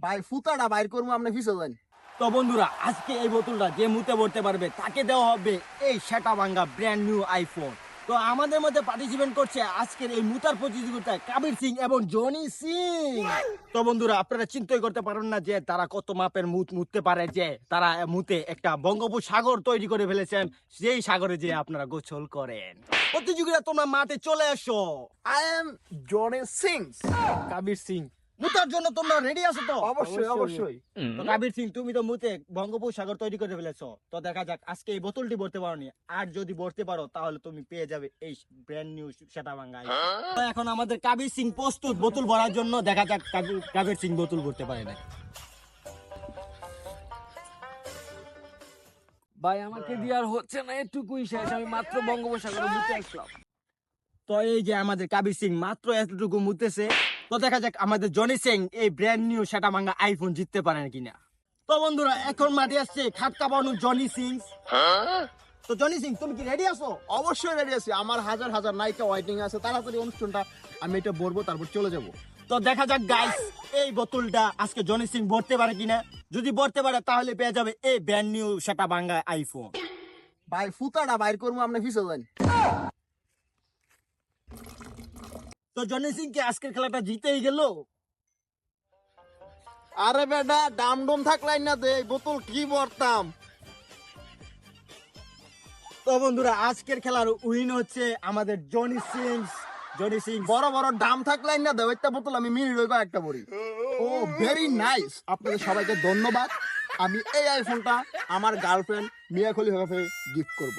ভাই ফুতাটা বাইর করবো আপনি ফিসে যান। তো বন্ধুরা, আজকে এই বোতলটা যে মুতে ভরতে পারবে তাকে দেওয়া হবে এই সেটা ভাঙ্গা ব্র্যান্ড নিউ আইফোন। তো আমাদের মধ্যে পার্টিসিপেট করছে আজকের এই মুতার প্রতিযোগিতায় কবির সিং এবং জনি সিং। তো বন্ধুরা, আপনারা চিন্তাই করতে পারেন না যে তারা কত মাপের মুত মুততে পারে, যে তারা মুতে একটা বঙ্গোপসাগর তৈরি করে ফেলেছেন, সেই সাগরে যে আপনারা গোসল করেন। প্রতিযোগিতা তোমরা মাঠে চলে এসো। I am Johnny Singh. কবির সিং, মুতার জন্য তোমরা রেডি আছো তো? অবশ্যই অবশ্যই। তো কবির সিং, তুমি তো মুতে বঙ্গোপসাগর তৈরি করে ফেলেছো। তো দেখা যাক আজকে এই বোতলটি ভরতে পারোনি, আর যদি ভরতে পারো তাহলে তুমি পেয়ে যাবে এই ব্র্যান্ড নিউ সেটা ভাঙ্গা। তো এখন আমাদের কবির সিং প্রস্তুত বোতল ভরার জন্য। দেখা যাক কবির সিং বোতল ভরতে পারে না। ভাই আমাকে দিয়ে আর হচ্ছে না, এটুকুই শেষ। আমি মাত্র বঙ্গোপসাগরে মুতে আসলাম। তো এই যে আমাদের কবির সিং মাত্র এতটুকু মুতেছে। তো দেখা যাক আমাদের জনি সিং এই ব্র্যান্ড নিউ সেটা ভাঙ্গা আইফোন জিততে পারেন কিনা। তো বন্ধুরা, এখন মাঠে আসছে খাটকা বানু জনি সিং। তো জনি সিং, তুমি কি রেডি আছো? অবশ্যই রেডি আছি। আমার হাজার হাজার নায়িকা ওয়েটিং আছে, তাড়াতাড়ি অনুষ্ঠানটা আমি এটা ভরবো, তারপর চলে যাব। তো দেখা যাক গাইস, এই বোতলটা আজকে জনি সিং ভরতে পারে কিনা। যদি ভরতে পারে তাহলে পেয়ে যাবে এই ব্র্যান্ড নিউ সেটা ভাঙ্গা আইফোন। ভাই ফুতাটা বাইর করবো আপনি ফিসে যান। তো জনি সিং কি আজকের খেলাটা জিতেই গেল? আরে বেটা, ডাম ডোম থাকলাই না দে, এই বোতল কি ভরতাম। তো বন্ধুরা, আজকের খেলার উইন হচ্ছে আমাদের জনি সিং। জনি সিং বড় বড় ডাম থাকলাই না দে, একটা বোতল আমি মিনিট হইবা একটা ভরি। ও ভেরি নাইস, আপনাদের সবাইকে ধন্যবাদ। আমি এই আইফোনটা আমার গার্লফ্রেন্ড মিয়া খলিফাকে গিফট করব।